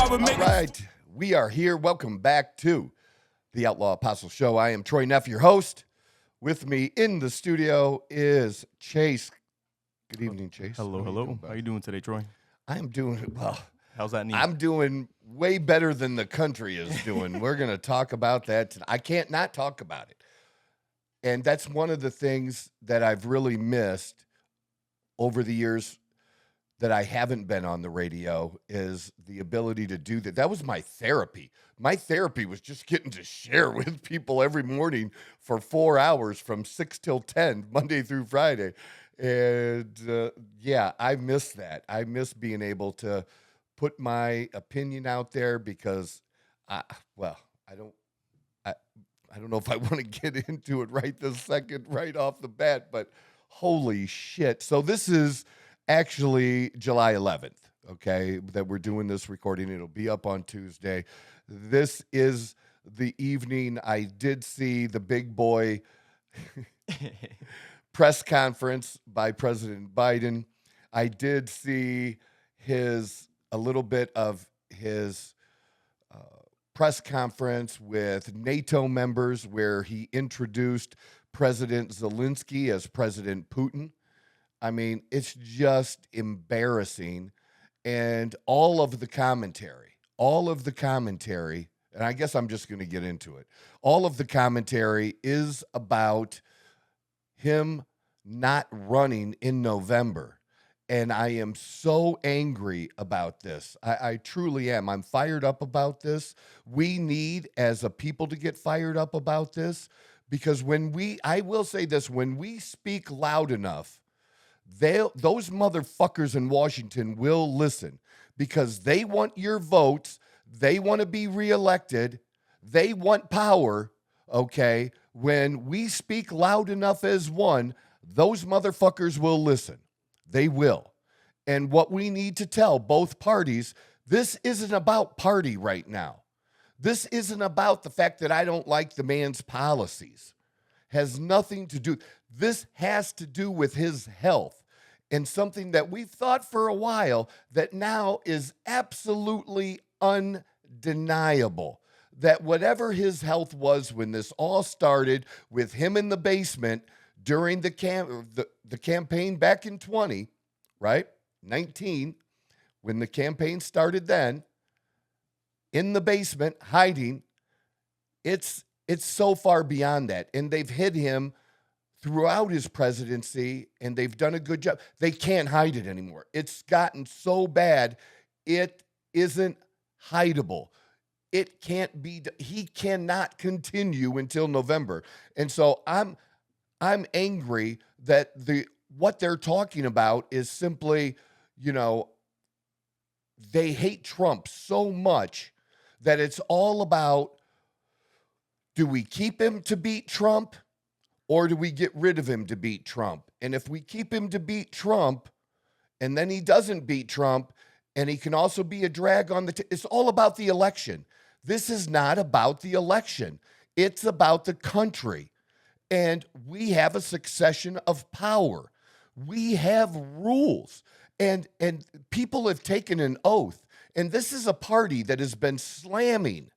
All right, we are here. Welcome back to the Outlaw Apostle Show. I am Troy Neff, your host. With me in the studio is Chase. Good evening, Chase. Hello. How you doing today, Troy? I am doing well. How's that knee? I'm doing way better than the country is doing. We're going to talk about that tonight. I can't not talk about it. And that's one of the things that I've really missed over the years that I haven't been on the radio is the ability to do that. That was my therapy. My therapy was just getting to share with people every morning for 4 hours from 6 till 10, Monday through Friday. And yeah, I miss that. I miss being able to put my opinion out there because, I don't know if I want to get into it right this second, right off the bat, but holy shit. So this is actually July 11th, okay, that we're doing this recording. It'll be up on Tuesday. This is the evening I did see the big boy press conference by President Biden. I did see a little bit of his press conference with NATO members where he introduced President Zelensky as President Putin. I mean, it's just embarrassing. And all of the commentary, and I guess I'm just going to get into it. All of the commentary is about him not running in November. And I am so angry about this. I truly am. I'm fired up about this. We need, as a people, to get fired up about this because I will say this, when we speak loud enough, those motherfuckers in Washington will listen because they want your votes. They want to be reelected. They want power, okay? When we speak loud enough as one, those motherfuckers will listen. They will. And what we need to tell both parties, this isn't about party right now. This isn't about the fact that I don't like the man's policies. Has nothing to do. This has to do with his health and something that we've thought for a while that now is absolutely undeniable. That whatever his health was when this all started with him in the basement during the campaign back in 20, right? 19, when the campaign started then, in the basement, hiding, it's so far beyond that. And they've hid him throughout his presidency, and they've done a good job. They can't hide it anymore. It's gotten so bad, it isn't hideable. It can't be, he cannot continue until November. And so I'm angry that what they're talking about is simply, they hate Trump so much that it's all about, do we keep him to beat Trump or do we get rid of him to beat Trump? And if we keep him to beat Trump and then he doesn't beat Trump and he can also be a drag on it's all about the election. This is not about the election. It's about the country. And we have a succession of power. We have rules. And people have taken an oath. And this is a party that has been slamming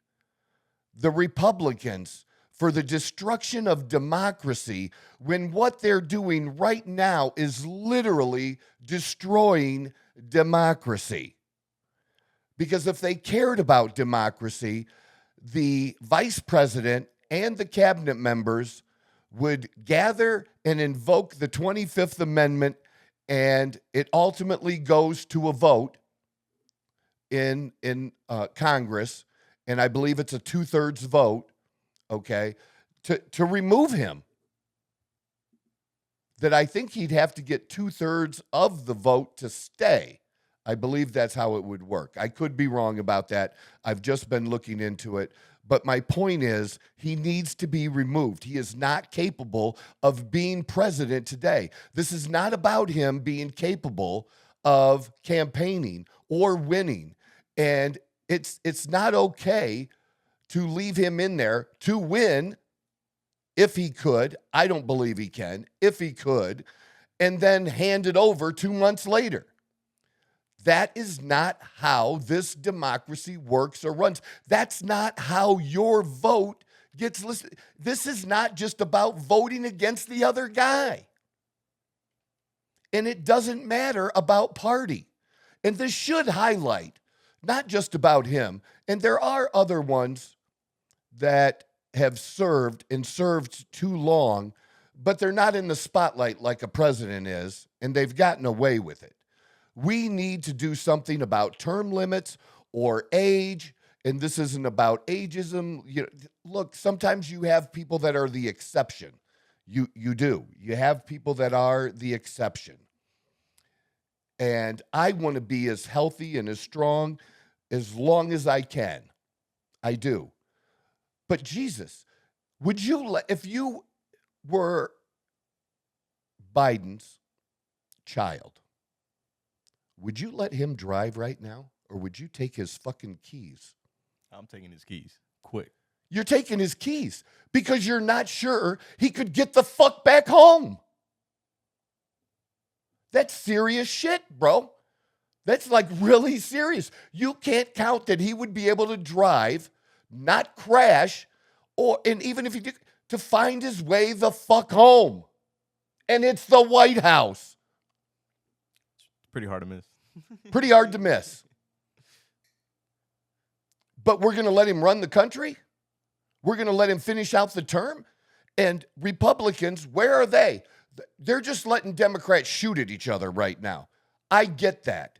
the Republicans for the destruction of democracy when what they're doing right now is literally destroying democracy. Because if they cared about democracy, the vice president and the cabinet members would gather and invoke the 25th Amendment, and it ultimately goes to a vote in Congress, and I believe it's a 2/3 vote, okay, to remove him. That I think he'd have to get 2/3 of the vote to stay. I believe that's how it would work. I could be wrong about that. I've just been looking into it. But my point is, he needs to be removed. He is not capable of being president today. This is not about him being capable of campaigning or winning. And it's not okay to leave him in there to win if he could. I don't believe he can, if he could, and then hand it over 2 months later. That is not how this democracy works or runs. That's not how your vote gets listened. This is not just about voting against the other guy. And it doesn't matter about party. And this should highlight not just about him. And there are other ones that have served and served too long, but they're not in the spotlight like a president is, and they've gotten away with it. We need to do something about term limits or age, and this isn't about ageism. Look, sometimes you have people that are the exception. You do. You have people that are the exception. And I want to be as healthy and as strong as long as I can. I do. But Jesus, would you if you were Biden's child, would you let him drive right now? Or would you take his fucking keys? I'm taking his keys. Quick. You're taking his keys because you're not sure he could get the fuck back home. That's serious shit, bro. That's like really serious. You can't count that he would be able to drive, not crash, and even if he did, to find his way the fuck home. And it's the White House. It's pretty hard to miss. Pretty hard to miss. But we're going to let him run the country? We're going to let him finish out the term? And Republicans, where are they? They're just letting Democrats shoot at each other right now. I get that.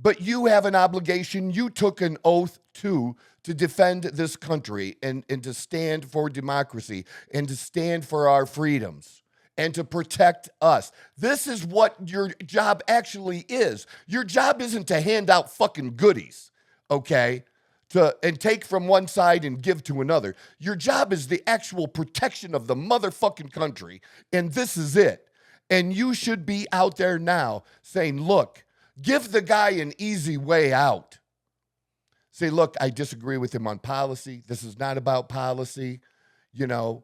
But you have an obligation. You took an oath to defend this country and to stand for democracy and to stand for our freedoms and to protect us. This is what your job actually is. Your job isn't to hand out fucking goodies, okay? And take from one side and give to another. Your job is the actual protection of the motherfucking country, and this is it. And you should be out there now saying, look, give the guy an easy way out. Say, look, I disagree with him on policy. This is not about policy, And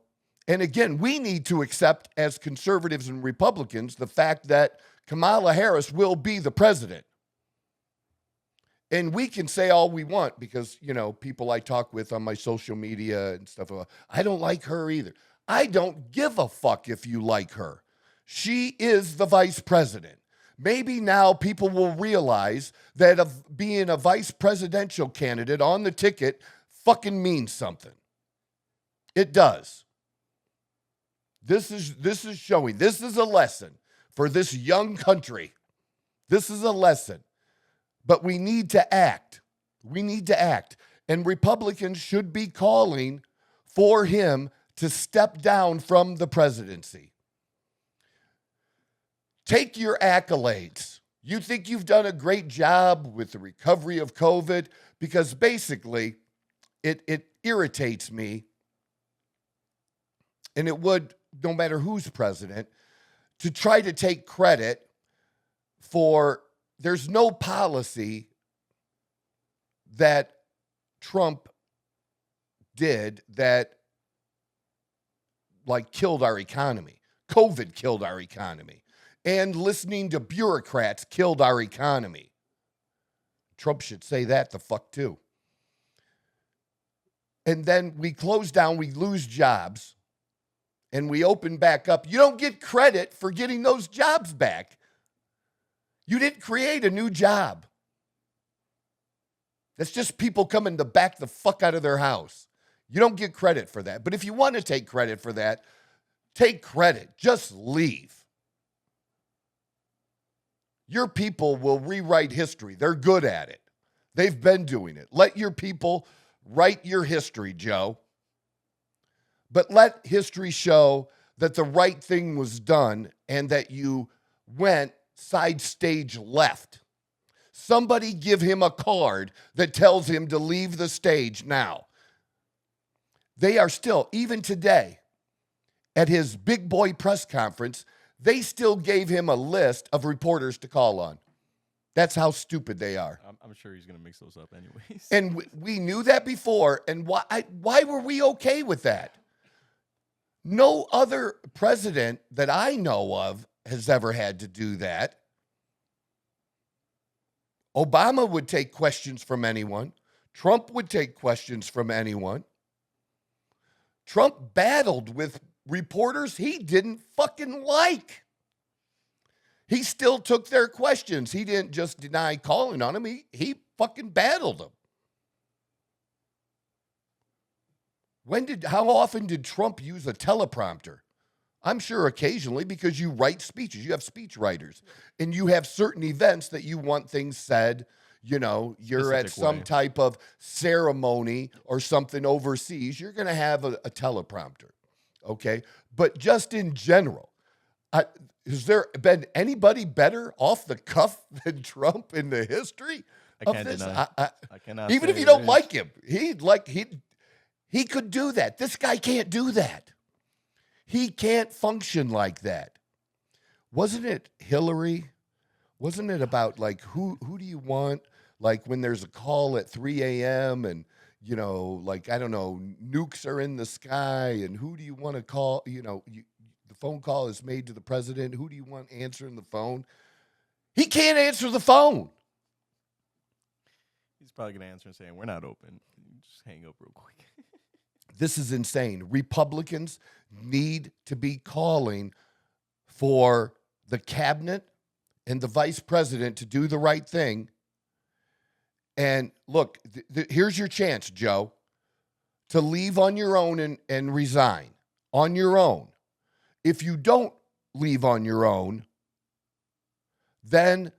again, we need to accept as conservatives and Republicans the fact that Kamala Harris will be the president. And we can say all we want because, people I talk with on my social media and stuff, I don't like her either. I don't give a fuck if you like her. She is the vice president. Maybe now people will realize that being a vice presidential candidate on the ticket fucking means something. It does. This is showing. This is a lesson for this young country. This is a lesson. But we need to act. We need to act. And Republicans should be calling for him to step down from the presidency. Take your accolades. You think you've done a great job with the recovery of COVID? Because basically, it irritates me, and it would, no matter who's president, to try to take credit for. There's no policy that Trump did that killed our economy. COVID killed our economy. And listening to bureaucrats killed our economy. Trump should say that the fuck too. And then we close down, we lose jobs, and we open back up. You don't get credit for getting those jobs back. You didn't create a new job. That's just people coming to back the fuck out of their house. You don't get credit for that. But if you want to take credit for that, take credit. Just leave. Your people will rewrite history. They're good at it. They've been doing it. Let your people write your history, Joe. But let history show that the right thing was done and that you went side stage left. Somebody give him a card that tells him to leave the stage now. They are still, even today, at his big boy press conference, they still gave him a list of reporters to call on. That's how stupid they are. I'm sure he's going to mix those up anyways. And we knew that before, and why were we okay with that? No other president that I know of has ever had to do that. Obama would take questions from anyone. Trump would take questions from anyone. Trump battled with reporters he didn't fucking like. He still took their questions. He didn't just deny calling on him. He fucking battled them. How often did Trump use a teleprompter? I'm sure occasionally, because you write speeches. You have speech writers, and you have certain events that you want things said. You know, you're at some type of ceremony or something overseas. You're going to have a teleprompter, okay? But just in general, has there been anybody better off the cuff than Trump in the history of this? I cannot. Even if you don't like him, he could do that. This guy can't do that. He can't function like that. Wasn't it Hillary? Wasn't it about like who do you want? Like when there's a call at 3 a.m. and, you know, like, I don't know, nukes are in the sky and who do you want to call? You know, the phone call is made to the president. Who do you want answering the phone? He can't answer the phone. He's probably going to answer and saying, we're not open. Just hang up real quick. This is insane. Republicans need to be calling for the cabinet and the vice president to do the right thing. And look, here's your chance, Joe, to leave on your own and resign on your own. If you don't leave on your own, then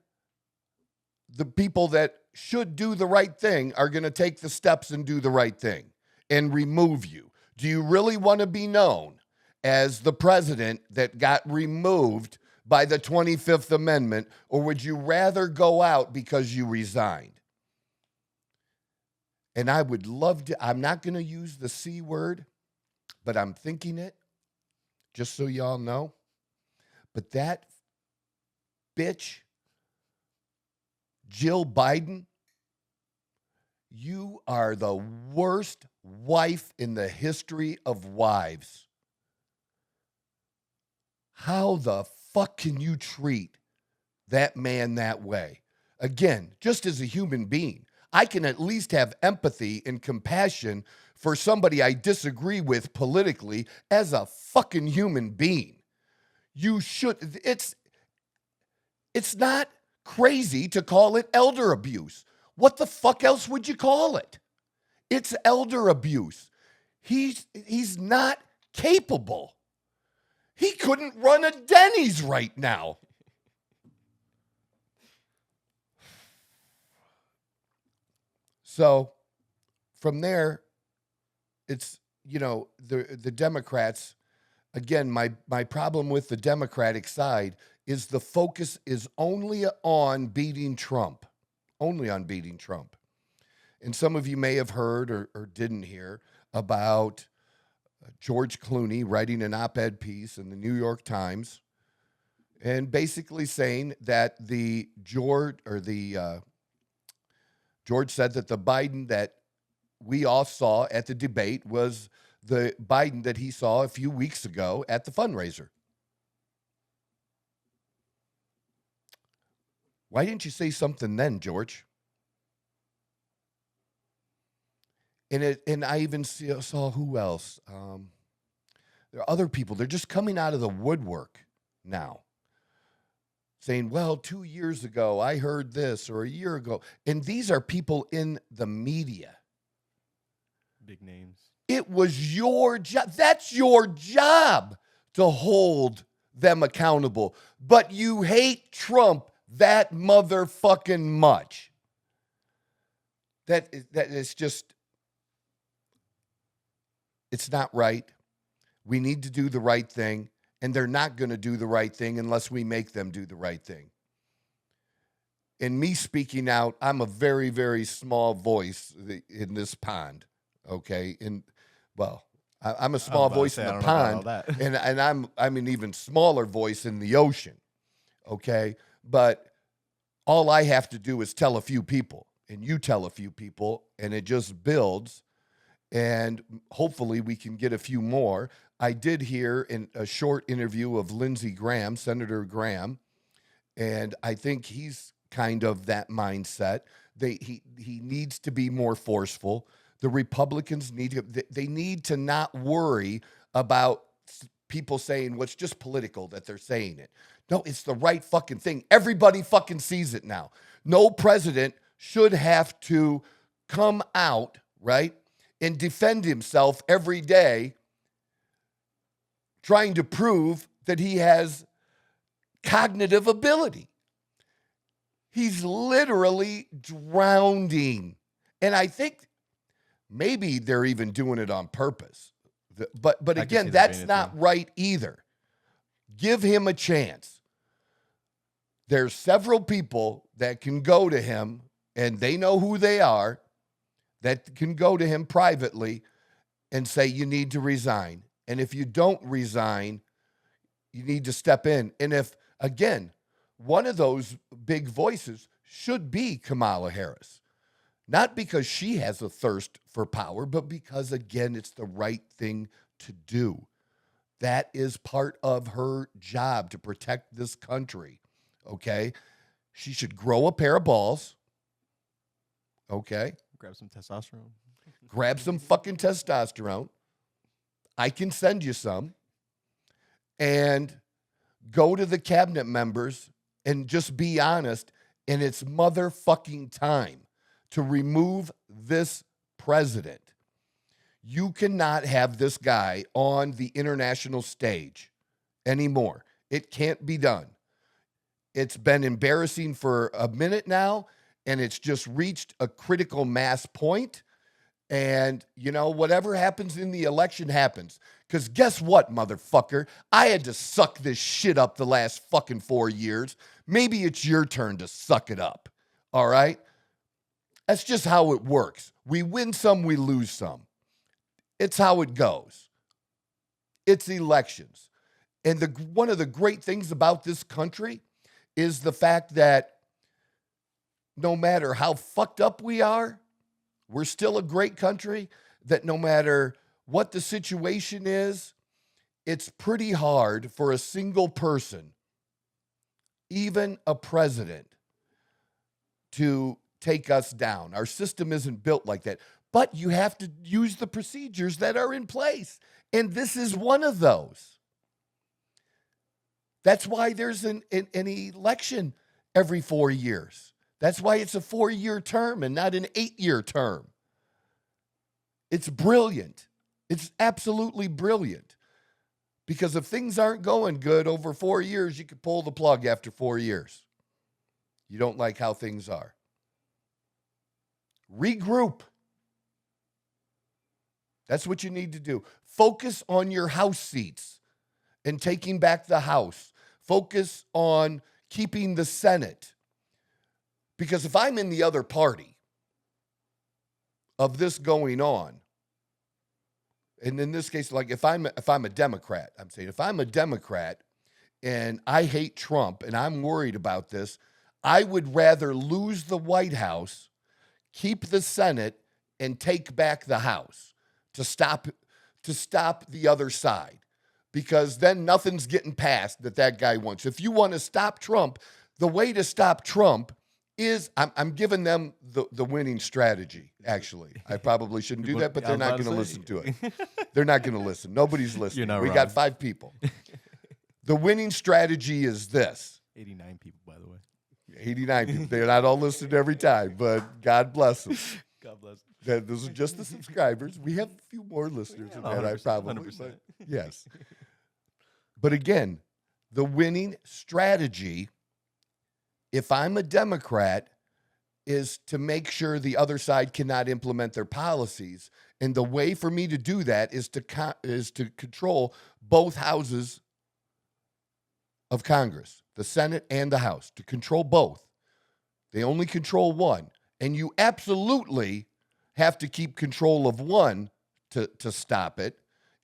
the people that should do the right thing are going to take the steps and do the right thing and remove you. Do you really want to be known as the president that got removed by the 25th Amendment, or would you rather go out because you resigned? And I would love to, I'm not going to use the C word, but I'm thinking it, just so y'all know. But that bitch, Jill Biden, you are the worst wife in the history of wives. How the fuck can you treat that man that way? Again, just as a human being, I can at least have empathy and compassion for somebody I disagree with politically as a fucking human being. You should, it's not crazy to call it elder abuse. What the fuck else would you call it? It's elder abuse. He's not capable. He couldn't run a Denny's right now. So from there, it's, you know, the Democrats, again, my problem with the Democratic side is the focus is only on beating Trump. Only on beating Trump. And some of you may have heard or didn't hear about George Clooney writing an op-ed piece in the New York Times and basically saying that George said that the Biden that we all saw at the debate was the Biden that he saw a few weeks ago at the fundraiser. Why didn't you say something then, George? And I even saw who else? There are other people. They're just coming out of the woodwork now, saying, well, 2 years ago, I heard this, or a year ago. And these are people in the media. Big names. It was your job. That's your job to hold them accountable. But you hate Trump that motherfucking much. That is just, it's not right. We need to do the right thing, and they're not going to do the right thing unless we make them do the right thing. And me speaking out, I'm a very, very small voice in this pond, okay? And, well, I'm a small voice in the pond, and I'm an even smaller voice in the ocean, okay? But all I have to do is tell a few people, and you tell a few people, and it just builds. And hopefully we can get a few more. I did hear in a short interview of Lindsey Graham, Senator Graham, and I think he's kind of that mindset. He needs to be more forceful. The Republicans they need to not worry about people saying, well, it's just political that they're saying it. No, it's the right fucking thing. Everybody fucking sees it now. No president should have to come out, right, and defend himself every day trying to prove that he has cognitive ability. He's literally drowning. And I think maybe they're even doing it on purpose. But again, that's not right either. Give him a chance. There's several people that can go to him, and they know who they are, that can go to him privately and say, you need to resign. And if you don't resign, you need to step in. And if, again, one of those big voices should be Kamala Harris. Not because she has a thirst for power, but because, again, it's the right thing to do. That is part of her job, to protect this country, okay? She should grow a pair of balls, okay? Grab some testosterone. Grab some fucking testosterone. I can send you some. And go to the cabinet members and just be honest, and it's motherfucking time to remove this president. You cannot have this guy on the international stage anymore. It can't be done. It's been embarrassing for a minute now, and it's just reached a critical mass point. And, you know, whatever happens in the election happens. Because guess what, motherfucker? I had to suck this shit up the last fucking 4 years. Maybe it's your turn to suck it up. All right? That's just how it works. We win some, we lose some. It's how it goes. It's elections. And one of the great things about this country is the fact that no matter how fucked up we are, we're still a great country, that no matter what the situation is, it's pretty hard for a single person, even a president, to take us down. Our system isn't built like that. But you have to use the procedures that are in place. And this is one of those. That's why there's an election every 4 years. That's why it's a 4-year term and not an 8-year term. It's brilliant. It's absolutely brilliant. Because if things aren't going good over 4 years, you can pull the plug after 4 years. You don't like how things are. Regroup. That's what you need to do. Focus on your House seats and taking back the House. Focus on keeping the Senate. Because if I'm in the other party of this going on, and in this case, like if I'm a Democrat, I'm saying if I'm a Democrat and I hate Trump and I'm worried about this, I would rather lose the White House, keep the Senate, and take back the House to stop the other side. Because then nothing's getting passed that guy wants. If you want to stop Trump, the way to stop Trump is, I'm giving them the winning strategy, actually. I probably shouldn't do that, but they're not going to listen to it. They're not going to listen. Nobody's listening. We got 5 people. The winning strategy is this. 89 people, by the way. 89 people. They're not all listening every time, but God bless them. God bless them. Those are just the subscribers. We have a few more listeners than that, I probably. 100%. But yes. But again, the winning strategy, if I'm a Democrat, is to make sure the other side cannot implement their policies. And the way for me to do that is to control both houses of Congress, the Senate and the House, to control both. They only control one. And you absolutely have to keep control of one to stop it.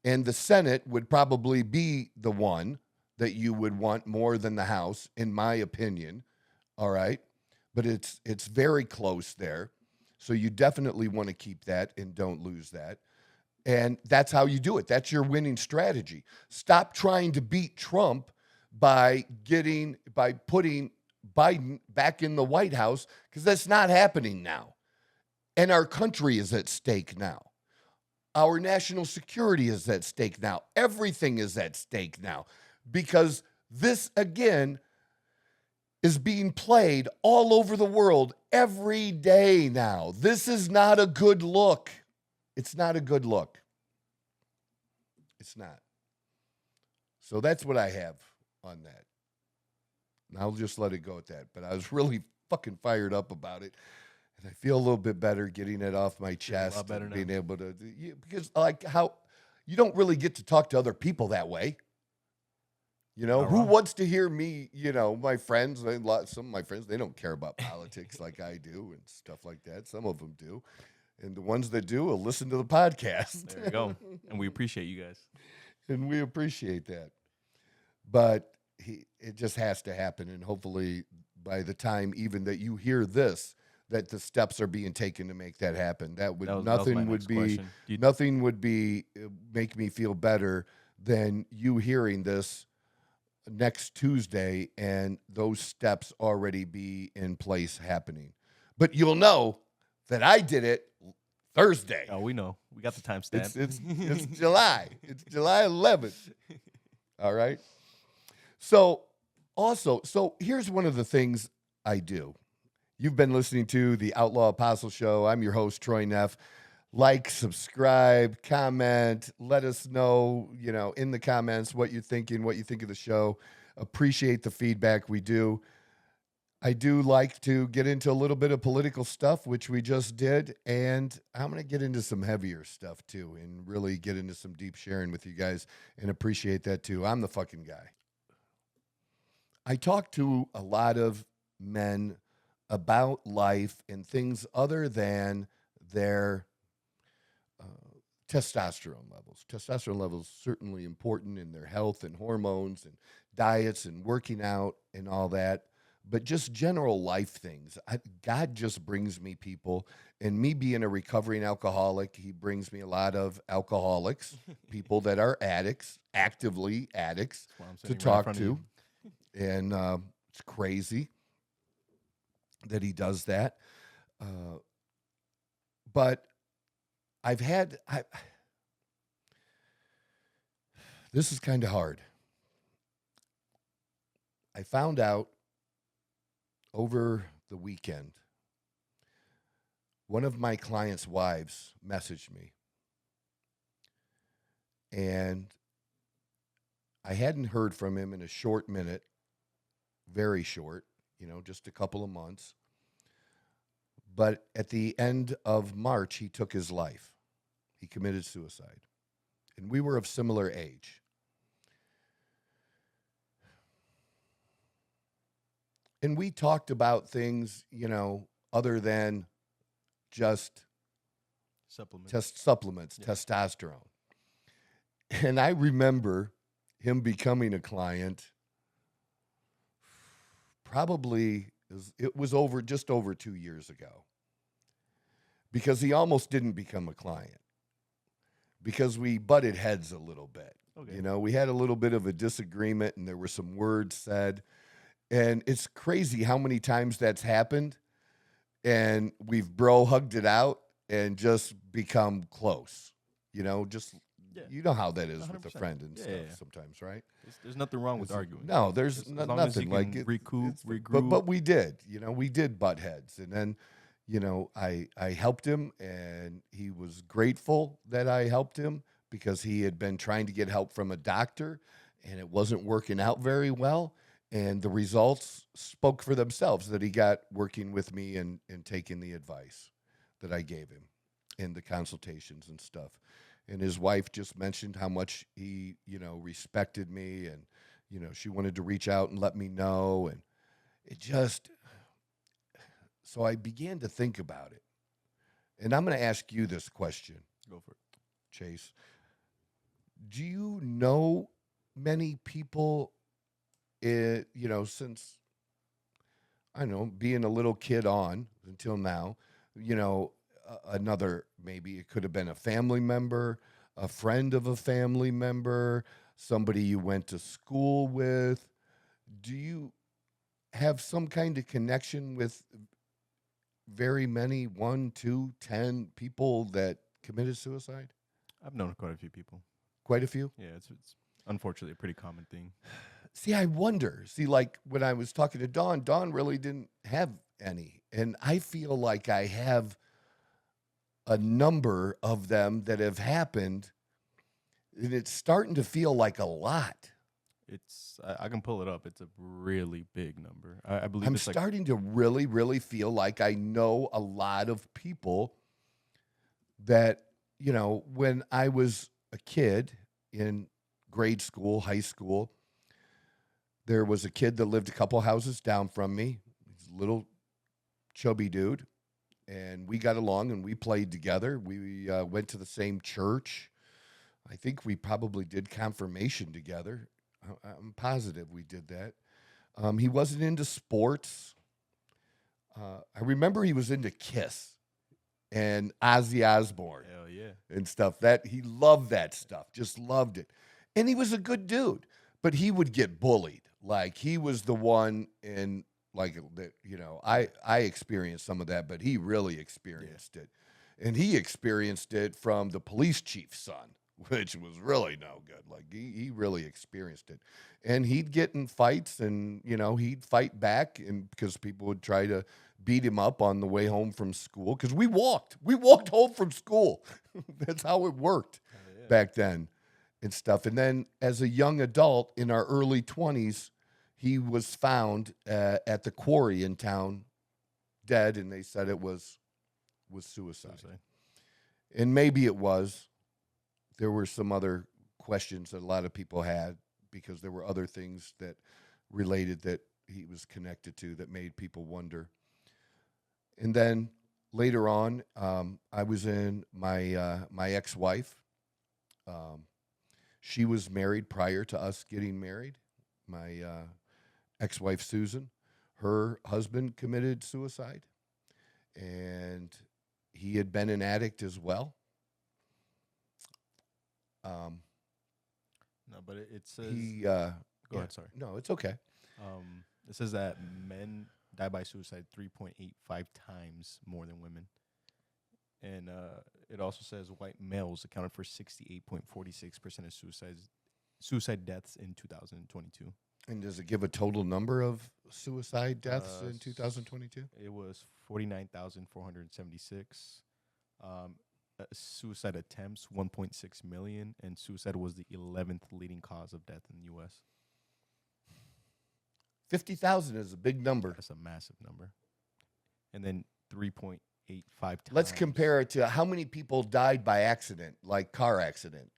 And the Senate would probably be the one that you would want more than the House, in my opinion. All right. But it's very close there. So you definitely want to keep that and don't lose that. And that's how you do it. That's your winning strategy. Stop trying to beat Trump by putting Biden back in the White House, because that's not happening now. And our country is at stake now. Our national security is at stake now. Everything is at stake now because this, again, is being played all over the world every day now. This is not a good look. It's not a good look. It's not. So that's what I have on that. And I'll just let it go at that. But I was really fucking fired up about it. And I feel a little bit better getting it off my chest and being able to, because like how you don't really get to talk to other people that way. You know, who wants to hear me, you know, my friends, some of my friends, they don't care about politics like I do and stuff like that. Some of them do. And the ones that do will listen to the podcast. There you go. And we appreciate you guys. And we appreciate that. But it just has to happen. And hopefully by the time even that you hear this, that the steps are being taken to make that happen. Nothing would make me feel better than you hearing this next Tuesday and those steps already be in place happening. But you'll know that I did it Thursday. Oh, we know. We got the timestamp. It's July. It's July 11th. All right. So here's one of the things I do. You've been listening to the Outlaw Apostle Show. I'm your host, Troy Neff. Like, subscribe, comment, let us know, you know, in the comments what you're thinking, what you think of the show. Appreciate the feedback we do. I do like to get into a little bit of political stuff, which we just did, and I'm going to get into some heavier stuff too and really get into some deep sharing with you guys and appreciate that too. I'm the fucking guy. I talk to a lot of men about life and things other than their testosterone levels. Testosterone levels certainly important in their health and hormones and diets and working out and all that, but just general life things. God just brings me people, and me being a recovering alcoholic, he brings me a lot of alcoholics, people that are addicts, actively addicts to talk to. And it's crazy that he does that. But this is kind of hard. I found out over the weekend, one of my clients' wives messaged me. And I hadn't heard from him in a short minute, very short, you know, just a couple of months. But at the end of March, he took his life. He committed suicide. And we were of similar age. And we talked about things, you know, other than just supplements, yeah. Testosterone. And I remember him becoming a client it was just over 2 years ago, because he almost didn't become a client because we butted heads a little bit. Okay. You know, we had a little bit of a disagreement and there were some words said, and it's crazy how many times that's happened and we've hugged it out and just become close, you know, just, yeah. You know how that is 100%. With a friend and stuff sometimes, right? There's nothing wrong with arguing. No, there's nothing like it. Regroup. But we did, you know, we did butt heads. And then, you know, I helped him, and he was grateful that I helped him because he had been trying to get help from a doctor and it wasn't working out very well. And the results spoke for themselves that he got working with me and taking the advice that I gave him in the consultations and stuff. And his wife just mentioned how much he, you know, respected me, and, you know, she wanted to reach out and let me know. And so I began to think about it. And I'm going to ask you this question. Go for it. Chase. Do you know many people, you know, since, I don't know, being a little kid on until now, you know, another, maybe it could have been a family member, a friend of a family member, somebody you went to school with. Do you have some kind of connection with very many, 1, 2, 10 people that committed suicide? I've known quite a few people. Quite a few? Yeah, it's unfortunately a pretty common thing. See, I wonder. See, like when I was talking to Dawn really didn't have any. And I feel like I have a number of them that have happened, and it's starting to feel like a lot. I can pull it up. It's a really big number. I believe I'm it's like starting to really, really feel like I know a lot of people that, when I was a kid in grade school, high school, there was a kid that lived a couple houses down from me. He's a little chubby dude. And we got along and we played together. We went to the same church. I think we probably did confirmation together. I'm positive we did that. He wasn't into sports. I remember he was into Kiss and Ozzy Osbourne hell yeah. and stuff. That he loved that stuff, just loved it. And he was a good dude, but he would get bullied. Like he was the one in like that, I experienced some of that, but he really experienced it. And he experienced it from the police chief's son, which was really no good. Like he really experienced it. And he'd get in fights and, he'd fight back and because people would try to beat him up on the way home from school. Because we walked home from school. That's how it worked back then and stuff. And then as a young adult in our early 20s, he was found at the quarry in town dead, and they said it was suicide. And maybe it was. There were some other questions that a lot of people had because there were other things that related that he was connected to that made people wonder. And then later on, I was in my ex-wife. She was married prior to us getting married. My ex-wife, Susan, her husband committed suicide, and he had been an addict as well. No, but it says. Go ahead, sorry. No, it's okay. It says that men die by suicide 3.85 times more than women. And it also says white males accounted for 68.46% of suicide deaths in 2022. And does it give a total number of suicide deaths in 2022? It was 49,476. Suicide attempts, 1.6 million. And suicide was the 11th leading cause of death in the U.S. 50,000 is a big number. That's a massive number. And then 3.85 times. Let's compare it to how many people died by accident, like car accident.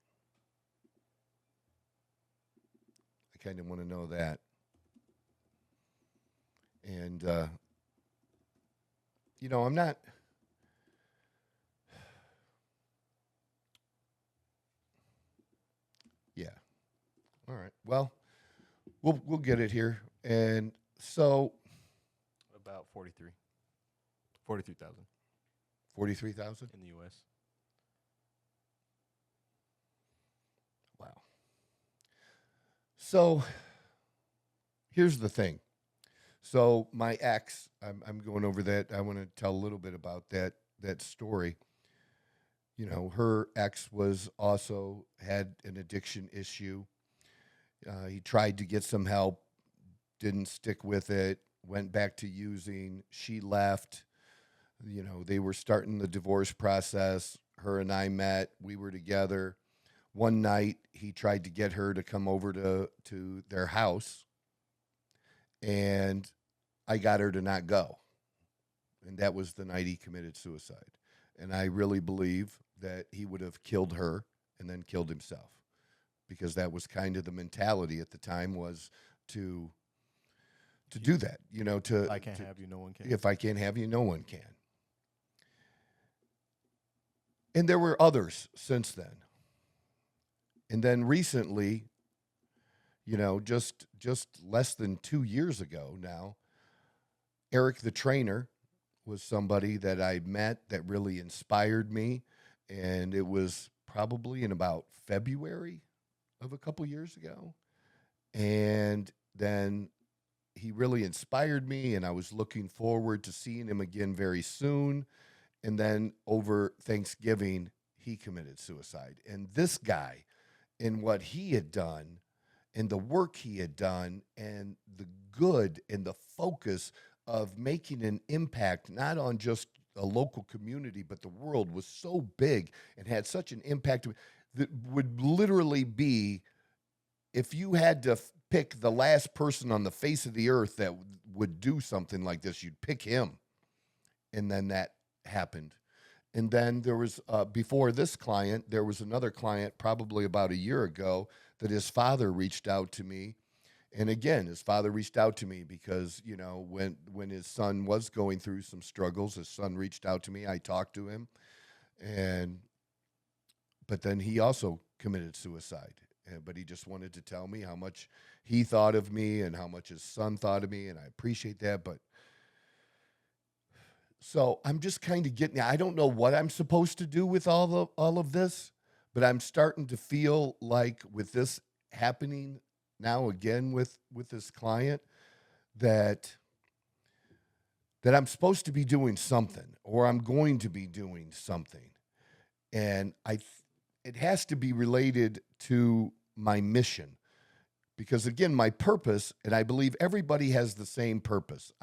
I kind of want to know that. And, I'm not. Yeah. All right. Well, we'll get it here. And so. About 43,000. 43,000? In the U.S. Wow. So here's the thing. So my ex, I'm going over that. I want to tell a little bit about that story. Her ex was also had an addiction issue. He tried to get some help, didn't stick with it, went back to using. She left. They were starting the divorce process. Her and I met. We were together. One night, he tried to get her to come over to their house, and I got her to not go. And that was the night he committed suicide. And I really believe that he would have killed her and then killed himself, because that was kind of the mentality at the time, was to do that. If I can't have you, no one can. If I can't have you, no one can. And there were others since then. And then recently, just less than 2 years ago now, Eric the trainer was somebody that I met that really inspired me. And it was probably in about February of a couple years ago. And then he really inspired me, and I was looking forward to seeing him again very soon. And then over Thanksgiving, he committed suicide. And this guy, in what he had done, and the work he had done, and the good and the focus of making an impact, not on just a local community, but the world, was so big and had such an impact that would literally be, if you had to pick the last person on the face of the earth that would do something like this, you'd pick him. And then that happened. And then there was, before this client, there was another client probably about a year ago that his father reached out to me. And again, his father reached out to me because, you know, when his son was going through some struggles, his son reached out to me. I talked to him. But then he also committed suicide. But he just wanted to tell me how much he thought of me and how much his son thought of me. And I appreciate that. But so I'm just kind of getting, I don't know what I'm supposed to do with all of this, but I'm starting to feel like with this happening now again with this client, that I'm supposed to be doing something, or I'm going to be doing something. And it has to be related to my mission, because again, my purpose, and I believe everybody has the same purpose.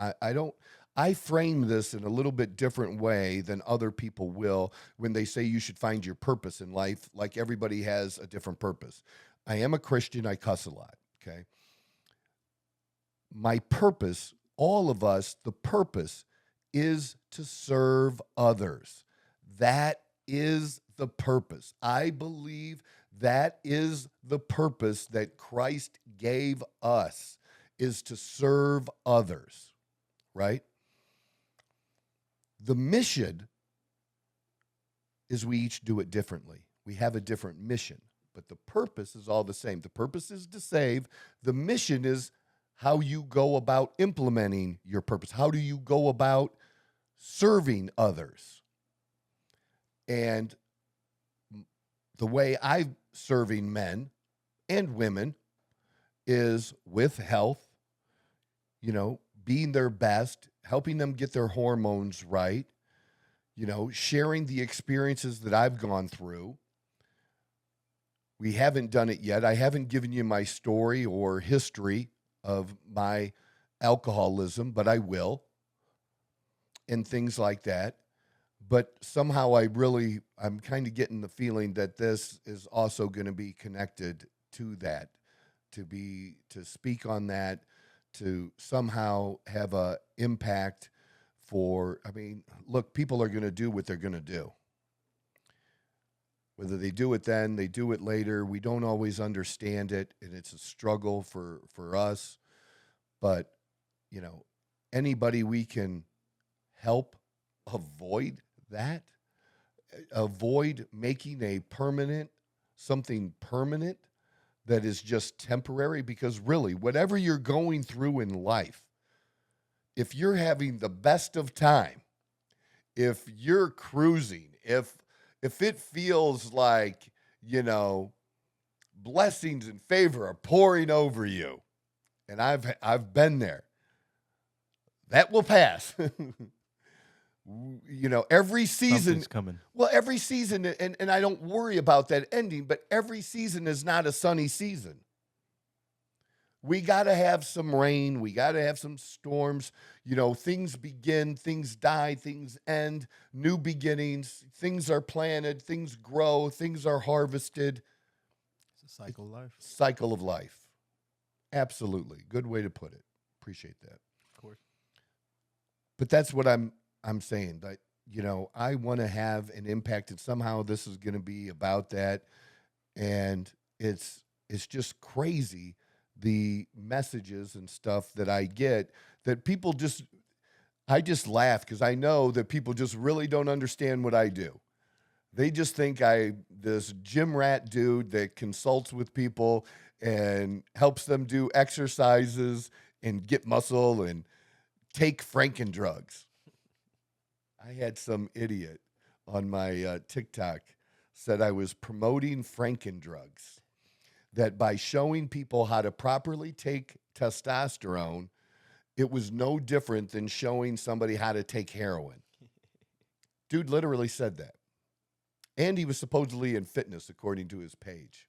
I frame this in a little bit different way than other people will when they say you should find your purpose in life. Like, everybody has a different purpose. I am a Christian. I cuss a lot. Okay. My purpose, all of us, the purpose is to serve others. That is the purpose. I believe that is the purpose that Christ gave us, is to serve others, right? The mission is we each do it differently. We have a different mission, but the purpose is all the same. The purpose is to save. The mission is how you go about implementing your purpose. How do you go about serving others? And the way I'm serving men and women is with health, you know, being their best, helping them get their hormones right, you know, sharing the experiences that I've gone through. We haven't done it yet. I haven't given you my story or history of my alcoholism, but I will, and things like that. But somehow I'm kind of getting the feeling that this is also going to be connected to that, to speak on that, to somehow have a impact for, I mean, look, people are going to do what they're going to do. Whether they do it then, they do it later, we don't always understand it, and it's a struggle for us. But, you know, anybody we can help avoid that, avoid making something permanent that is just temporary, because really, whatever you're going through in life, if you're having the best of time, if you're cruising, if it feels like, you know, blessings and favor are pouring over you, and I've been there, that will pass. You know, every season, Something's coming. well, every season, and I don't worry about that ending, but every season is not a sunny season. We got to have some rain. We got to have some storms. You know, things begin, things die, things end, new beginnings. Things are planted, things grow, things are harvested. It's a cycle of life. Cycle of life. Absolutely. Good way to put it. Appreciate that. Of course. But that's what I'm saying. That, you know, I want to have an impact, and somehow this is going to be about that. And it's just crazy, the messages and stuff that I get, that people I just laugh, because I know that people just really don't understand what I do. They just think this gym rat dude that consults with people and helps them do exercises and get muscle and take Franken drugs. I had some idiot on my TikTok said I was promoting Franken drugs, that by showing people how to properly take testosterone, it was no different than showing somebody how to take heroin. Dude literally said that. And he was supposedly in fitness, according to his page.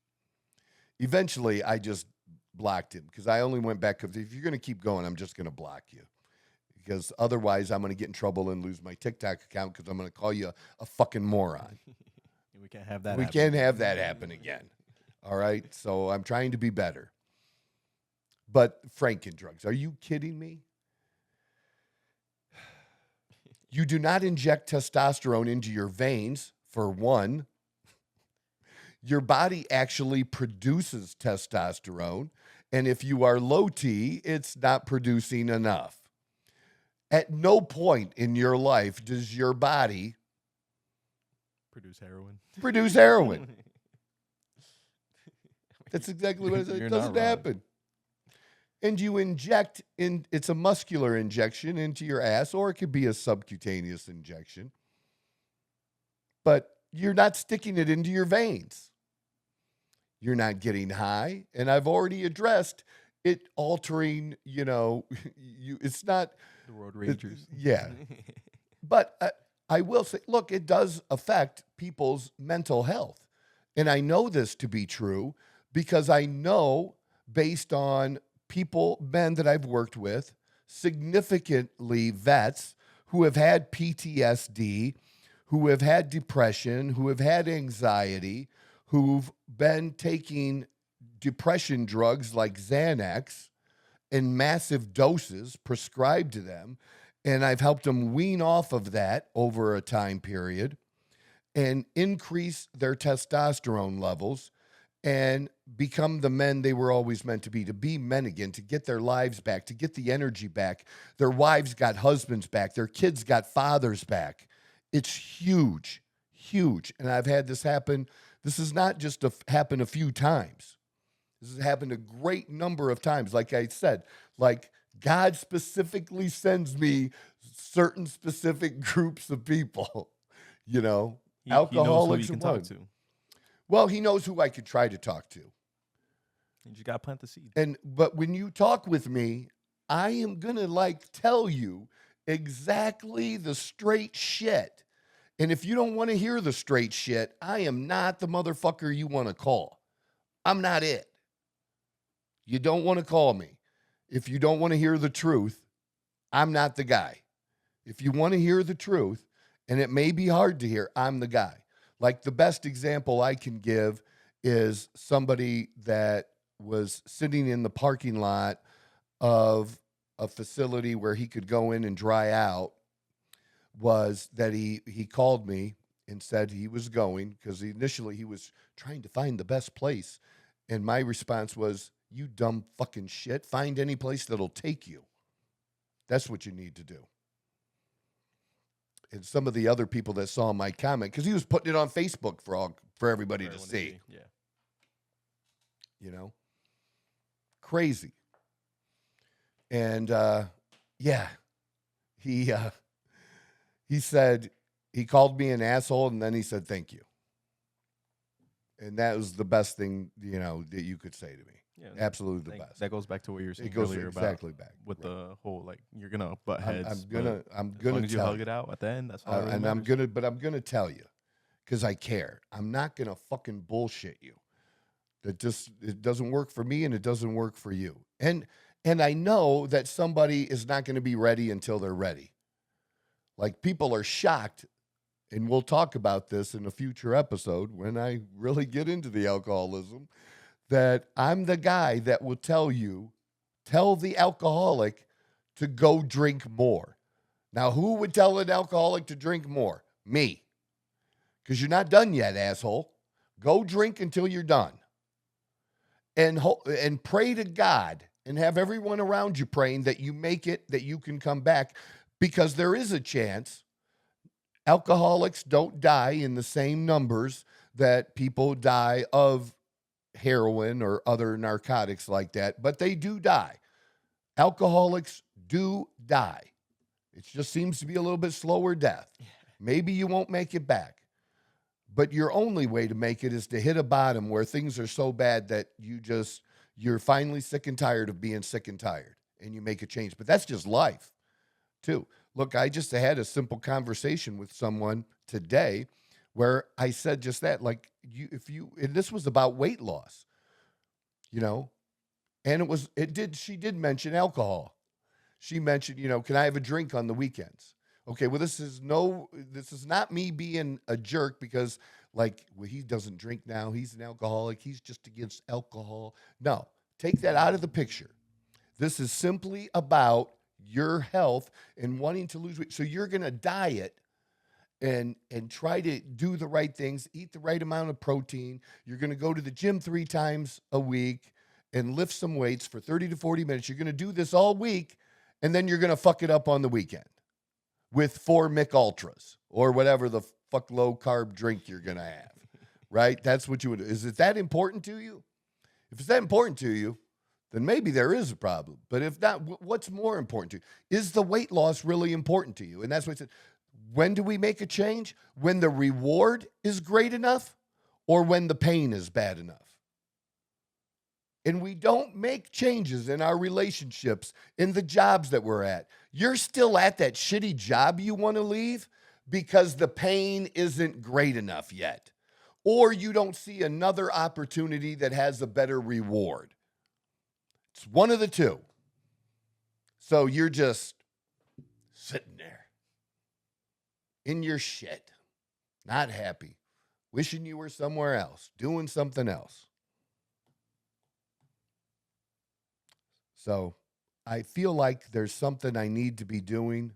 Eventually, I just blocked him because I only went back because if you're going to keep going, I'm just going to block you. Because otherwise, I'm going to get in trouble and lose my TikTok account because I'm going to call you a fucking moron. We can't have that We happen. can't have that happen again. All right? So I'm trying to be better. But Franken drugs, are you kidding me? You do not inject testosterone into your veins, for one. Your body actually produces testosterone. And if you are low T, it's not producing enough. At no point in your life does your body Produce heroin. produce heroin. That's exactly what it is. It doesn't happen. And you inject in, it's a muscular injection into your ass, or it could be a subcutaneous injection. But you're not sticking it into your veins. You're not getting high. And I've already addressed it altering, it's not. The road ragers. Yeah. But I will say, look, it does affect people's mental health. And I know this to be true because I know based on men that I've worked with, significantly vets who have had PTSD, who have had depression, who have had anxiety, who've been taking depression drugs like Xanax in massive doses prescribed to them. And I've helped them wean off of that over a time period and increase their testosterone levels and become the men they were always meant to be men again, to get their lives back, to get the energy back. Their wives got husbands back. Their kids got fathers back. It's huge, huge. And I've had this happen. This has not just happened a few times. This has happened a great number of times. Like I said, like God specifically sends me certain specific groups of people, alcoholics he and knows who you one. can talk to. Well, he knows who I could try to talk to. You just got to plant the seed. But when you talk with me, I am going to tell you exactly the straight shit. And if you don't want to hear the straight shit, I am not the motherfucker you want to call. I'm not it. You don't want to call me. If you don't want to hear the truth, I'm not the guy. If you want to hear the truth, and it may be hard to hear, I'm the guy. Like the best example I can give is somebody that was sitting in the parking lot of a facility where he could go in and dry out, was that he called me and said he was going because initially he was trying to find the best place. And my response was, you dumb fucking shit, find any place that'll take you. That's what you need to do. And some of the other people that saw my comment, because he was putting it on Facebook for everybody to see. Yeah. Crazy. And he said, he called me an asshole, and then he said, thank you. And that was the best thing, that you could say to me. Yeah, absolutely the best. That goes back to what you were saying it goes earlier exactly about back with the whole you're gonna butt heads. I'm gonna as long as you hug it out at the end. That's all. And I'm gonna tell you because I care. I'm not gonna fucking bullshit you. It doesn't work for me and it doesn't work for you. And I know that somebody is not going to be ready until they're ready. Like people are shocked. And we'll talk about this in a future episode when I really get into the alcoholism, that I'm the guy that will tell the alcoholic to go drink more. Now, who would tell an alcoholic to drink more? Me. Because you're not done yet, asshole. Go drink until you're done. And pray to God and have everyone around you praying that you make it, that you can come back, because there is a chance. Alcoholics don't die in the same numbers that people die of heroin or other narcotics like that, but they do die. Alcoholics do die. It just seems to be a little bit slower death. Maybe you won't make it back, but your only way to make it is to hit a bottom where things are so bad that you're finally sick and tired of being sick and tired. and you make a change. But that's just life, too. Look, I just had a simple conversation with someone today where I said just that, like, and this was about weight loss, you know, and she did mention alcohol. She mentioned, can I have a drink on the weekends? Okay, well, this is not me being a jerk because, like, well, he doesn't drink now. He's an alcoholic. He's just against alcohol. No, take that out of the picture. This is simply about your health and wanting to lose weight. So you're going to diet and try to do the right things, eat the right amount of protein. You're going to go to the gym 3 times a week and lift some weights for 30 to 40 minutes. You're going to do this all week, and then you're going to fuck it up on the weekend with 4 Mick Ultras or whatever the fuck low carb drink you're going to have, right? That's what you would do. Is it that important to you? If it's that important to you, then maybe there is a problem. But if not, what's more important to you? Is the weight loss really important to you? And that's what I said. When do we make a change? When the reward is great enough or when the pain is bad enough? And we don't make changes in our relationships, in the jobs that we're at. You're still at that shitty job you want to leave because the pain isn't great enough yet. Or you don't see another opportunity that has a better reward. It's one of the two. So you're just sitting there in your shit, not happy, wishing you were somewhere else, doing something else. So I feel like there's something I need to be doing,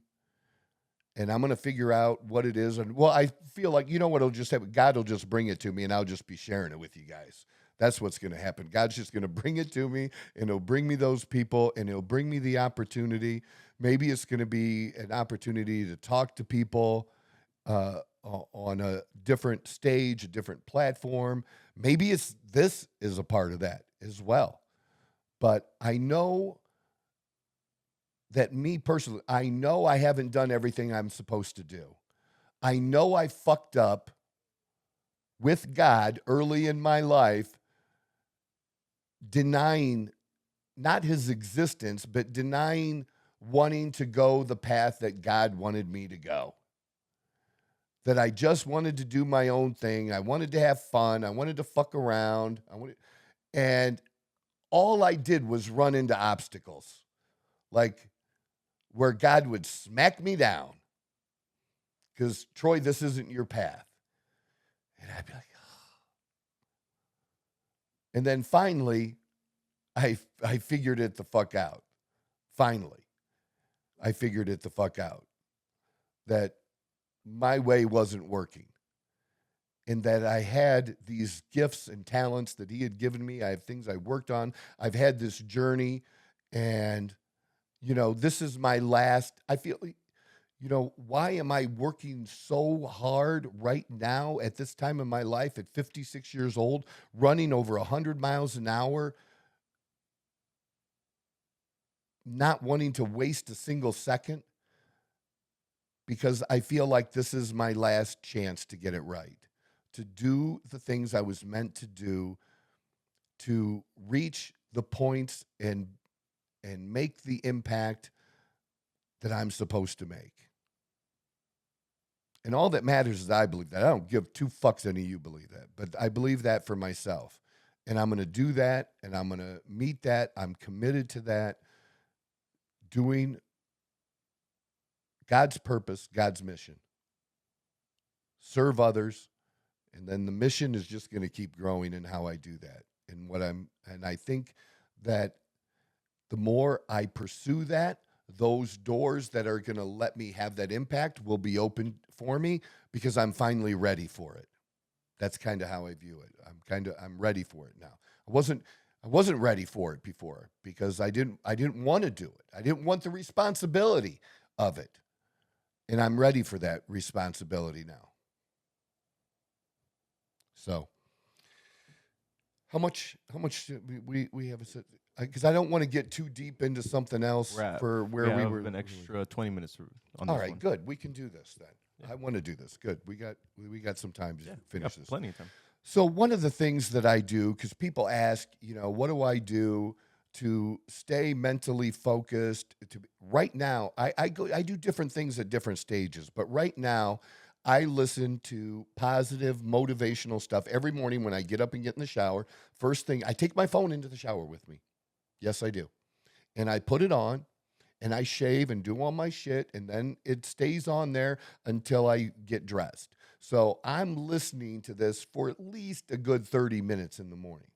and I'm going to figure out what it is. And, well, I feel like, you know what, it'll just happen. God will just bring it to me, and I'll just be sharing it with you guys. That's what's going to happen. God's just going to bring it to me, and he'll bring me those people, and he'll bring me the opportunity. Maybe it's going to be an opportunity to talk to people on a different stage, a different platform. Maybe this is a part of that as well. But I know that me personally, I know I haven't done everything I'm supposed to do. I know I fucked up with God early in my life, denying not his existence, but denying wanting to go the path that God wanted me to go. That I just wanted to do my own thing. I wanted to have fun. I wanted to fuck around. And all I did was run into obstacles, like where God would smack me down because, Troy, this isn't your path. And I'd be like, oh. And then finally, I figured it the fuck out. Finally, I figured it the fuck out that my way wasn't working. And that I had these gifts and talents that he had given me. I have things I worked on. I've had this journey. And, this is my last, I feel, why am I working so hard right now at this time in my life at 56 years old, running over 100 miles an hour, not wanting to waste a single second? Because I feel like this is my last chance to get it right. To do the things I was meant to do, to reach the points and make the impact that I'm supposed to make. And all that matters is I believe that. I don't give 2 fucks any of you believe that, but I believe that for myself. And I'm going to do that, and I'm going to meet that. I'm committed to that, doing God's purpose, God's mission. Serve others. And then the mission is just going to keep growing in how I do that. And I think that the more I pursue that, those doors that are going to let me have that impact will be open for me because I'm finally ready for it. That's kind of how I view it. I'm ready for it now. I wasn't ready for it before because I didn't want to do it. I didn't want the responsibility of it. And I'm ready for that responsibility now. So, how much we have because I don't want to get too deep into something else for where we were. An extra 20 minutes on all this right, one. good. We can do this then. Yeah. I want to do this. Good. We got some time to finish this. Plenty of time. So one of the things that I do, because people ask, what do I do to stay mentally focused. Right now, I do different things at different stages, but right now, I listen to positive motivational stuff every morning when I get up and get in the shower. First thing, I take my phone into the shower with me. Yes, I do. And I put it on and I shave and do all my shit, and then it stays on there until I get dressed. So I'm listening to this for at least a good 30 minutes in the morning.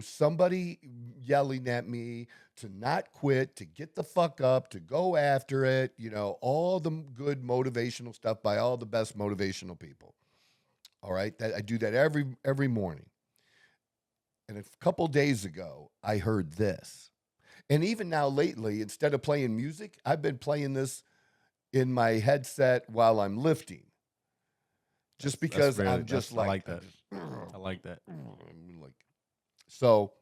Somebody yelling at me to not quit, to get the fuck up, to go after it, all the good motivational stuff by all the best motivational people. All right. I do that every morning. And a couple days ago, I heard this. And even now lately, instead of playing music, I've been playing this in my headset while I'm lifting. Just because I'm just like, I like that. I like that. So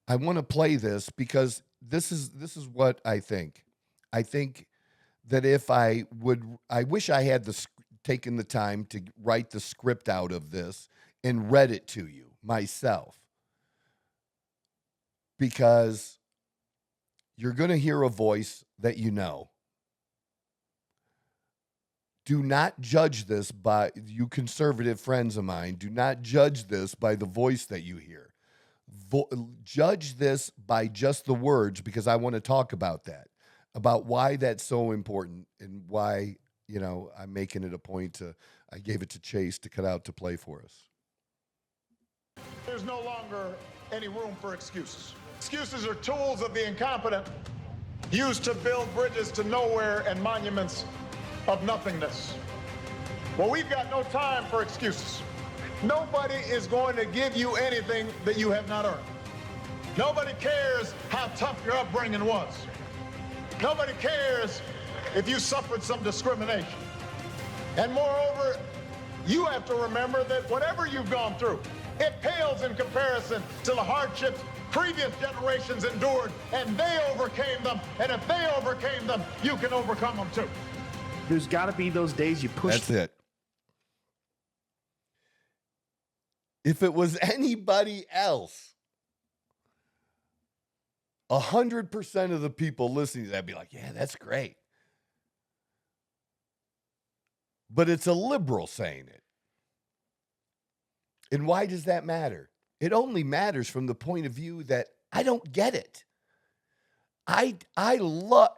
I want to play this because this is what I think. I think that I wish I had taken the time to write the script out of this and read it to you myself. Because you're going to hear a voice that you know. Do not judge this by, you conservative friends of mine, do not judge this by the voice that you hear. Judge this by just the words, because I want to talk about that, about why that's so important and why, I'm making it a point I gave it to Chase to cut out to play for us. There's no longer any room for excuses. Excuses are tools of the incompetent used to build bridges to nowhere and monuments of nothingness. Well, we've got no time for excuses. Nobody is going to give you anything that you have not earned. Nobody cares how tough your upbringing was. Nobody cares if you suffered some discrimination. And moreover, you have to remember that whatever you've gone through, it pales in comparison to the hardships previous generations endured, and they overcame them. And if they overcame them, you can overcome them too. There's got to be those days you push. That's it. If it was anybody else, 100% of the people listening to that would be like, yeah, that's great. But it's a liberal saying it. And why does that matter? It only matters from the point of view that I don't get it. I love,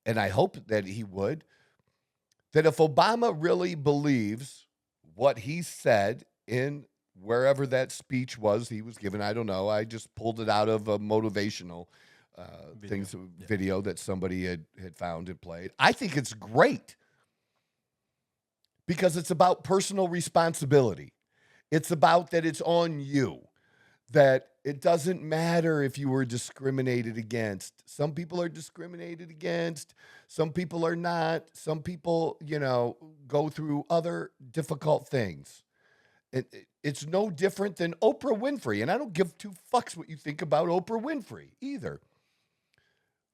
and I hope that he would, that if Obama really believes what he said in wherever that speech was he was given, I don't know, I just pulled it out of a motivational video that somebody had found and played. I think it's great because it's about personal responsibility. It's about that it's on you, that it doesn't matter if you were discriminated against. Some people are discriminated against. Some people are not. Some people, go through other difficult things. It's no different than Oprah Winfrey. And I don't give two fucks what you think about Oprah Winfrey either.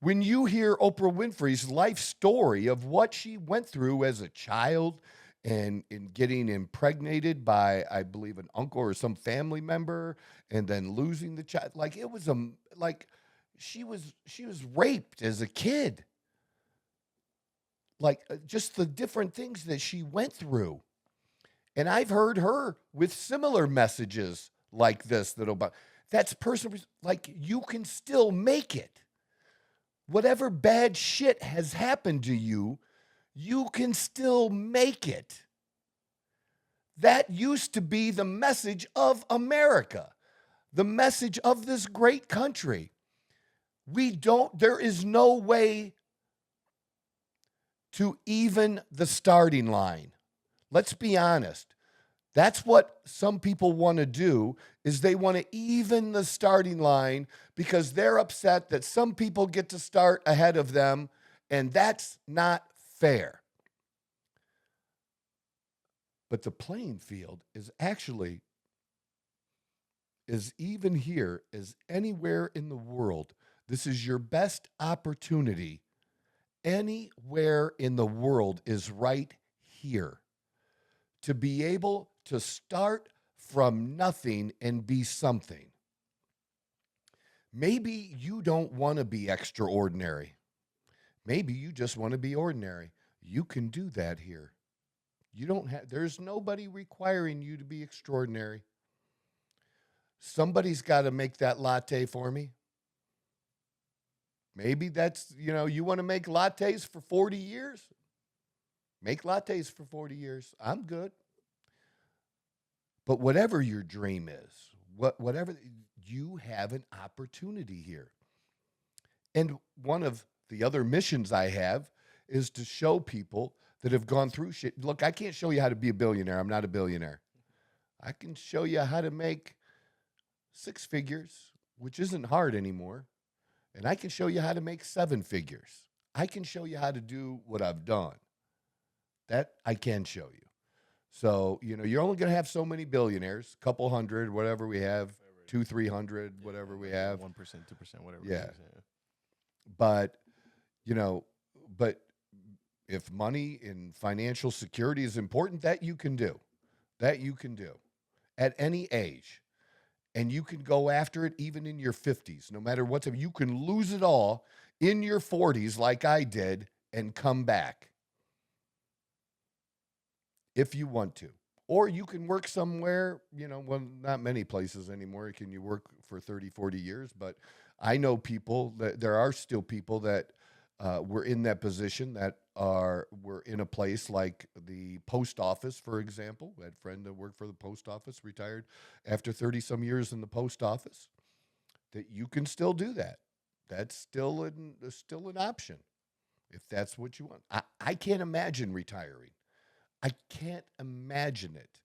When you hear Oprah Winfrey's life story of what she went through as a child and in getting impregnated by, I believe, an uncle or some family member, and then losing the child, she was raped as a kid. Just the different things that she went through. And I've heard her with similar messages like this, that's personal. You can still make it. Whatever bad shit has happened to you, you can still make it. That used to be the message of America, the message of this great country. There is no way to even the starting line. Let's be honest. That's what some people want to do, is they want to even the starting line because they're upset that some people get to start ahead of them, and that's not fair. But the playing field is actually as even here as anywhere in the world. This is your best opportunity. Anywhere in the world is right here to be able to start from nothing and be something. Maybe you don't want to be extraordinary. Maybe you just want to be ordinary. You can do that here. You don't have, there's nobody requiring you to be extraordinary. Somebody's got to make that latte for me. Maybe that's, you want to make lattes for 40 years? Make lattes for 40 years. I'm good. But whatever your dream is, whatever, you have an opportunity here. And one of the other missions I have is to show people that have gone through shit. Look, I can't show you how to be a billionaire. I'm not a billionaire. I can show you how to make 6 figures, which isn't hard anymore. And I can show you how to make 7 figures. I can show you how to do what I've done. That I can show you. So, you're only going to have so many billionaires, a couple hundred, whatever we have, 200, 300, whatever we have. 1%, 2%, whatever. Yeah. It is, yeah. But, but if money and financial security is important, that you can do. That you can do at any age. And you can go after it even in your 50s, no matter what's up. You can lose it all in your 40s like I did and come back if you want to. Or you can work somewhere, well, not many places anymore can you work for 30, 40 years, but I know people, that there are still people that were in that position that were in a place like the post office, for example. I had a friend that worked for the post office, retired after 30 some years in the post office, that you can still do that. That's still an option if that's what you want. I can't imagine retiring. I can't imagine it.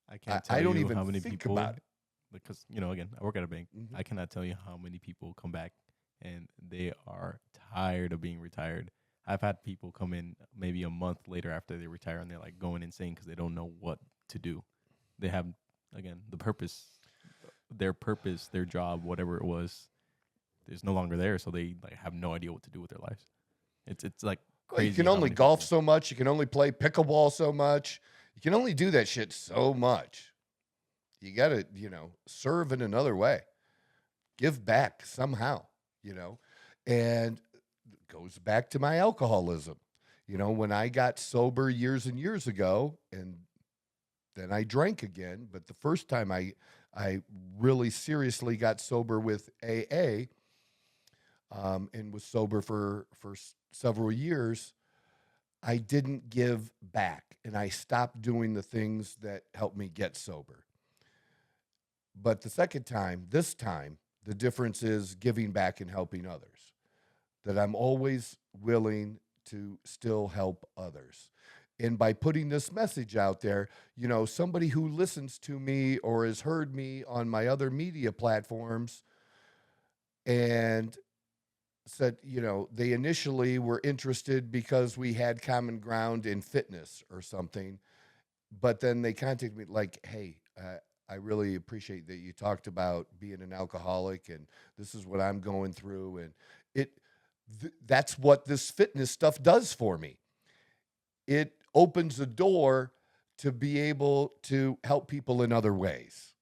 I can't tell I don't you even how many think people, about it. because, again, I work at a bank. Mhm. I cannot tell you how many people come back and they are tired of being retired. I've had people come in maybe a month later after they retire and they're like going insane because they don't know what to do. They have, again, their purpose, their job, whatever it was, is no longer there. So they have no idea what to do with their lives. It's like crazy. You can how only many golf people- so much. You can only play pickleball so much. You can only do that shit so much. You got to, serve in another way. Give back somehow, And it goes back to my alcoholism. When I got sober years and years ago, and then I drank again. But the first time I really seriously got sober with AA, and was sober for several years, I didn't give back, and I stopped doing the things that helped me get sober. But this time, the difference is giving back and helping others, that I'm always willing to still help others. And by putting this message out there, somebody who listens to me or has heard me on my other media platforms and said, they initially were interested because we had common ground in fitness or something, but then they contacted me like, hey, I really appreciate that you talked about being an alcoholic, and this is what I'm going through. And that's what this fitness stuff does for me. It opens the door to be able to help people in other ways.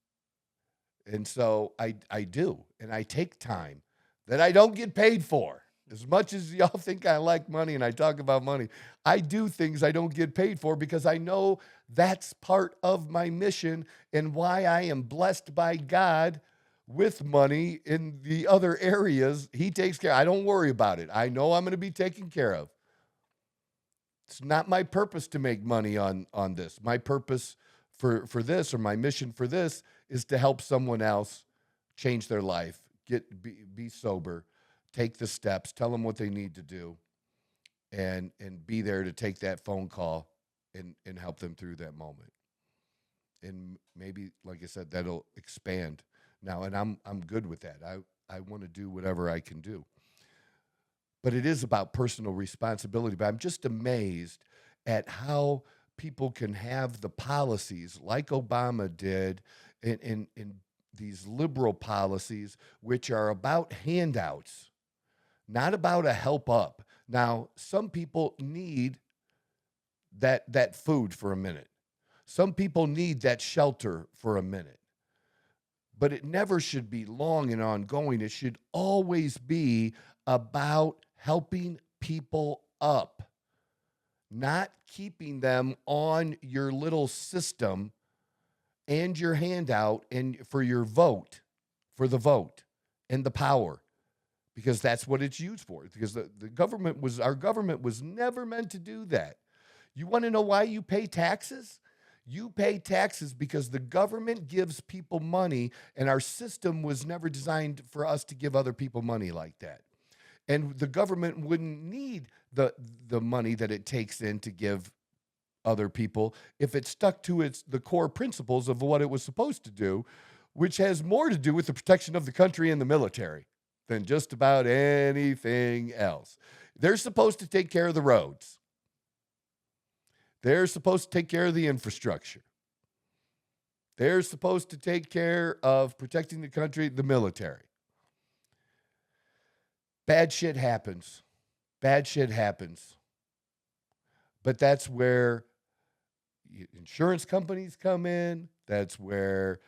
And so I do, and I take time that I don't get paid for. As much as y'all think I like money and I talk about money, I do things I don't get paid for because I know that's part of my mission and why I am blessed by God with money in the other areas. He takes care. I don't worry about it. I know I'm going to be taken care of. It's not my purpose to make money on this. My purpose for this, or my mission for this, is to help someone else change their life, be sober, take the steps, tell them what they need to do, and be there to take that phone call and help them through that moment. And maybe, like I said, that'll expand now, and I'm good with that. I want to do whatever I can do. But it is about personal responsibility. But I'm just amazed at how people can have the policies like Obama did in these liberal policies, which are about handouts, not about a help up. Now, some people need that food for a minute. Some people need that shelter for a minute. but it never should be long and ongoing. It should always be about helping people up, not keeping them on your little system and your handout and for your vote, for the vote and the power, because that's what it's used for. Because our government was never meant to do that. You want to know why you pay taxes? You pay taxes because the government gives people money, and our system was never designed for us to give other people money like that. And the government wouldn't need the money that it takes in to give other people if it stuck to the core principles of what it was supposed to do, which has more to do with the protection of the country and the military than just about anything else. They're supposed to take care of the roads. They're supposed to take care of the infrastructure. They're supposed to take care of protecting the country, the military. Bad shit happens. Bad shit happens. But that's where insurance companies come in. That's where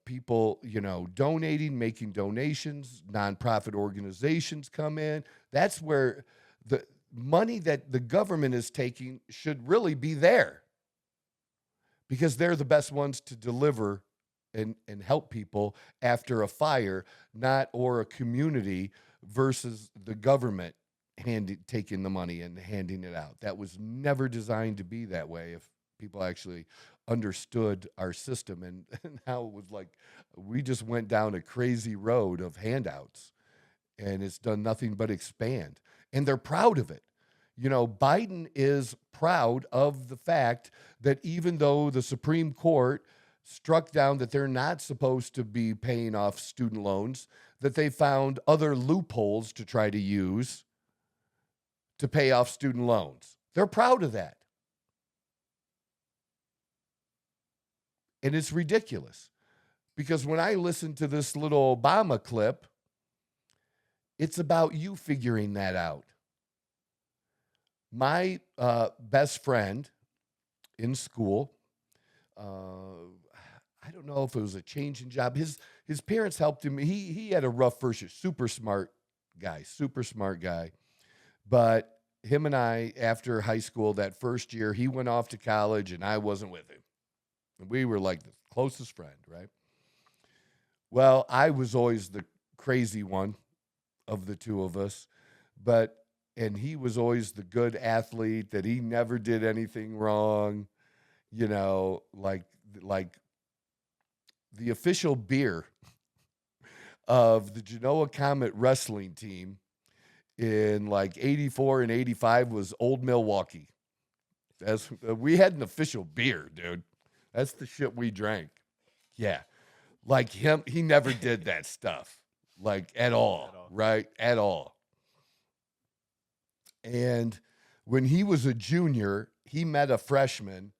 people, donating, making donations, nonprofit organizations come in. That's where the money that the government is taking should really be there, because they're the best ones to deliver and help people after a fire, or a community, versus the government taking the money and handing it out. That was never designed to be that way. If people actually understood our system, and how it was like, we just went down a crazy road of handouts, and it's done nothing but expand. And they're proud of it. Biden is proud of the fact that even though the Supreme Court struck down that they're not supposed to be paying off student loans, that they found other loopholes to try to use to pay off student loans. They're proud of that. And it's ridiculous, because when I listen to this little Obama clip, it's about you figuring that out. My best friend in school, I don't know if it was a change in job. His parents helped him. He had a rough first year. Super smart guy. But him and I, after high school, that first year, he went off to college and I wasn't with him. And we were like the closest friend, right? Well, I was always the crazy one of the two of us, and he was always the good athlete, that he never did anything wrong, like the official beer of the Genoa Comet wrestling team in like 84 and 85 was Old Milwaukee. We had an official beer, dude. That's the shit we drank. Yeah. Like him, he never did that stuff, like at all, right? At all. And when he was a junior, he met a freshman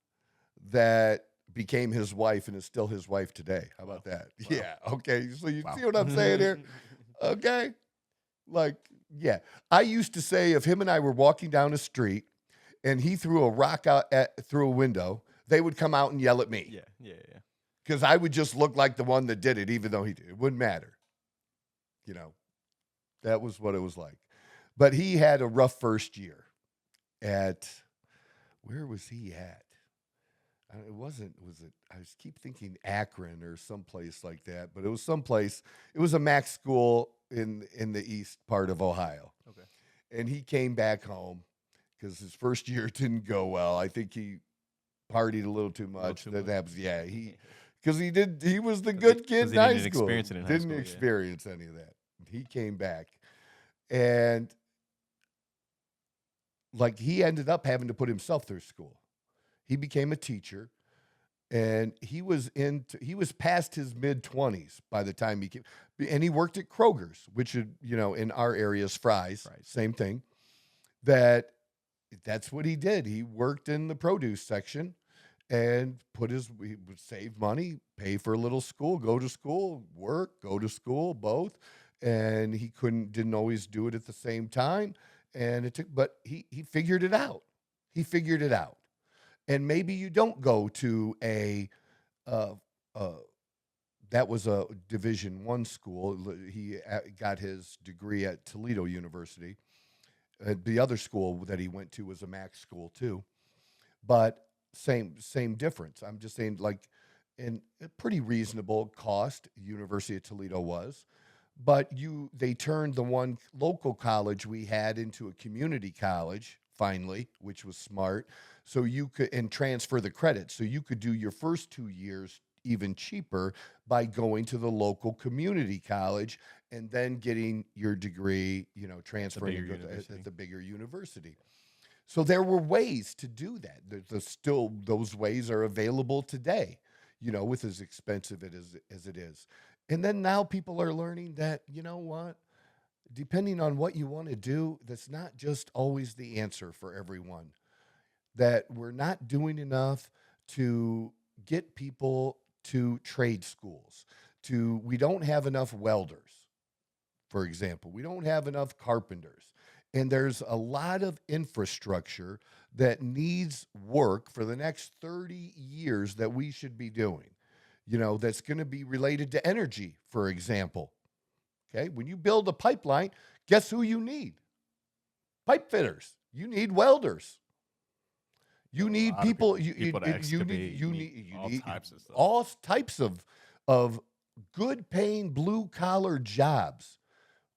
that became his wife and is still his wife today. How about that? Wow. Yeah. Okay. So you see what I'm saying here? Okay. Like, yeah. I used to say, if him and I were walking down the street and he threw a rock out through a window, they would come out and yell at me. Yeah. Because I would just look like the one that did it, even though he did. It wouldn't matter. That was what it was like. But he had a rough first year where was he at? Was it, I keep thinking Akron or someplace like that, but it was someplace, it was a MAC school in the east part of Ohio. Okay. And he came back home because his first year didn't go well. I think he partied a little too much. That happens. Yeah. He was the good kid in high school. Didn't experience any of that. He came back and like he ended up having to put himself through school. He became a teacher, and he was past his mid-20s by the time he came. And he worked at Kroger's, which in our area is Fry's, right. Same thing. That's what he did. He worked in the produce section and he would save money, pay for a little school, go to school, work, go to school, both. And he didn't always do it at the same time. But he figured it out. He figured it out. And maybe you don't go to that was a Division I school. He got his degree at Toledo University. The other school that he went to was a MAC school too, but same difference. I'm just saying, like, in a pretty reasonable cost, University of Toledo was, but they turned the one local college we had into a community college finally, which was smart. So you could and transfer the credits, so you could do your first 2 years even cheaper by going to the local community college and then getting your degree, transferring at the bigger university. So there were ways to do that. There's still those ways are available today, with as expensive as it is. And then now people are learning that, you know what, depending on what you want to do, that's not just always the answer for everyone. That we're not doing enough to get people to trade schools. We don't have enough welders, for example. We don't have enough carpenters. And there's a lot of infrastructure that needs work for the next 30 years that we should be doing, that's going to be related to energy, for example. Okay, when you build a pipeline, guess who you need? Pipe fitters. You need welders. You need people. People to excavate. You need all types of stuff. All types of good paying blue collar jobs.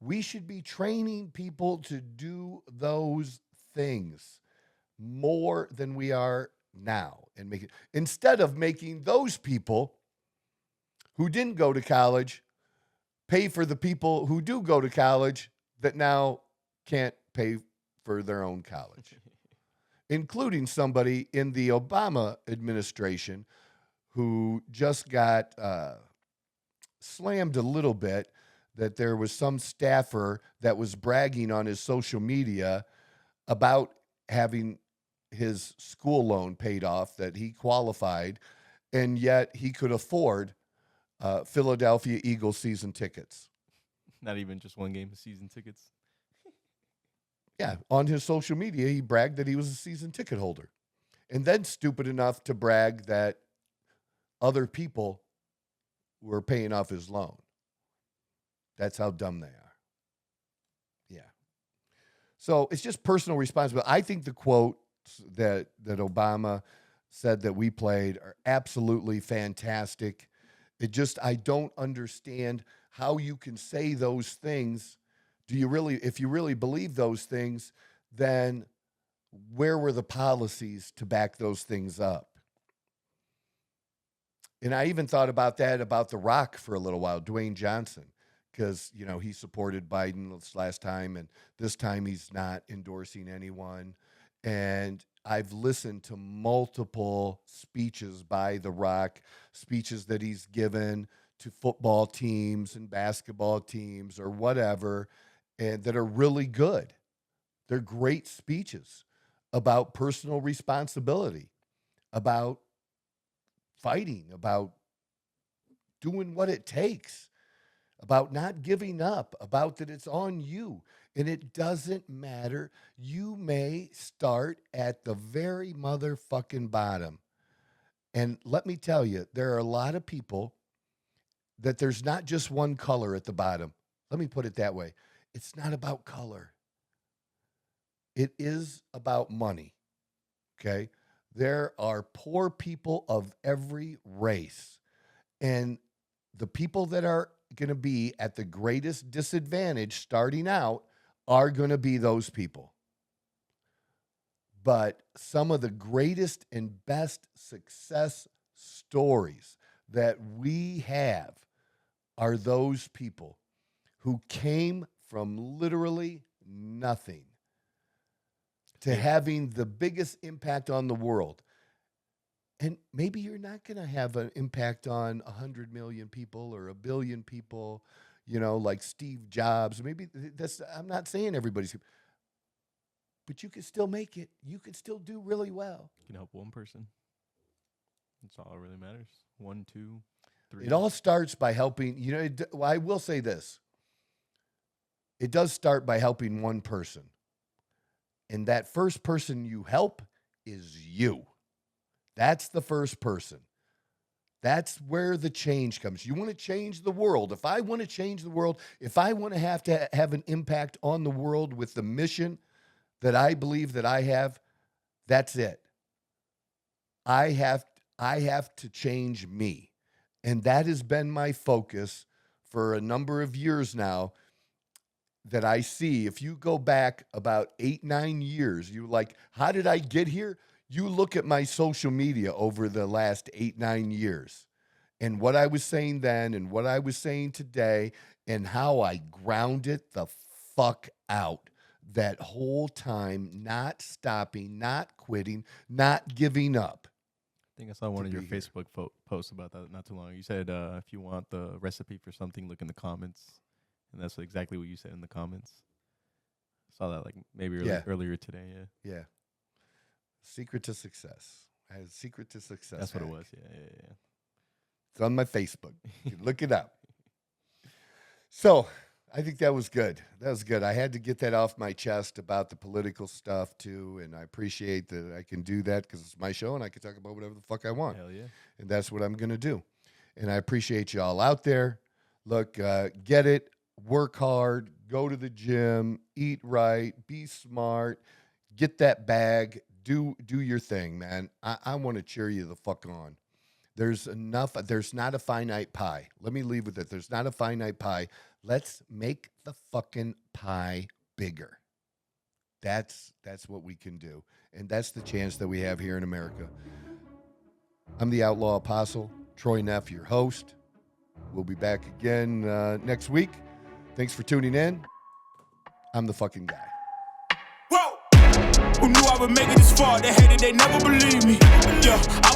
We should be training people to do those things more than we are now, and instead of making those people who didn't go to college pay for the people who do go to college that now can't pay for their own college, including somebody in the Obama administration who just got slammed a little bit, that there was some staffer that was bragging on his social media about having his school loan paid off, that he qualified, and yet he could afford Philadelphia Eagles season tickets. Not even just one game of season tickets. Yeah, on his social media, he bragged that he was a season ticket holder. And then stupid enough to brag that other people were paying off his loan. That's how dumb they are. Yeah. So it's just personal responsibility. I think the quotes that Obama said that we played are absolutely fantastic. I don't understand how you can say those things. If you really believe those things, then where were the policies to back those things up? And I even thought about The Rock for a little while, Dwayne Johnson, because, he supported Biden this last time, and this time he's not endorsing anyone. And I've listened to multiple speeches by The Rock, speeches that he's given to football teams and basketball teams or whatever, and that are really good. They're great speeches about personal responsibility, about fighting, about doing what it takes, about not giving up, about that it's on you. And it doesn't matter. You may start at the very motherfucking bottom. And let me tell you, there are a lot of people that there's not just one color at the bottom. Let me put it that way. It's not about color. It is about money. Okay? There are poor people of every race. And the people that are going to be at the greatest disadvantage starting out are going to be those people. But some of the greatest and best success stories that we have are those people who came from literally nothing to having the biggest impact on the world. And maybe you're not going to have an impact on 100 million people or 1 billion people, like Steve Jobs. Maybe I'm not saying everybody's, but you can still make it. You can still do really well. You can help one person. That's all that really matters. 1, 2, 3. It all starts by helping. I will say this. It does start by helping one person. And that first person you help is you. That's the first person. That's where the change comes. You want to change the world. If I want to change the world, if I want to have an impact on the world with the mission that I believe that I have, that's it. I have to change me. And that has been my focus for a number of years now, that I see. If you go back about 8-9 years, you're like, how did I get here? You look at my social media over the last 8-9 years and what I was saying then and what I was saying today and how I ground it the fuck out that whole time, not stopping, not quitting, not giving up. I think I saw one of your be here. Facebook posts about that not too long ago. You said if you want the recipe for something, look in the comments. And that's exactly what you said in the comments. I saw that like maybe earlier today. Yeah. Secret to success. I had a secret to success. That's what it hack. was. Yeah. It's on my Facebook. You can look it up. So I think that was good. That was good. I had to get that off my chest about the political stuff too. And I appreciate that I can do that because it's my show and I can talk about whatever the fuck I want. Hell yeah. And that's what I'm going to do. And I appreciate you all out there. Look, get it, work hard, go to the gym, eat right, be smart, get that bag, do your thing, man. I want to cheer you the fuck on. There's not a finite pie. Let me leave with it. There's not a finite pie. Let's make the fucking pie bigger. That's what we can do. And that's the chance that we have here in America. I'm the Outlaw Apostle, Troy Neff, your host. We'll be back again next week. Thanks for tuning in. I'm the fucking guy. Whoa! Who knew I would make it this far? They hated, they never believed me. Yeah.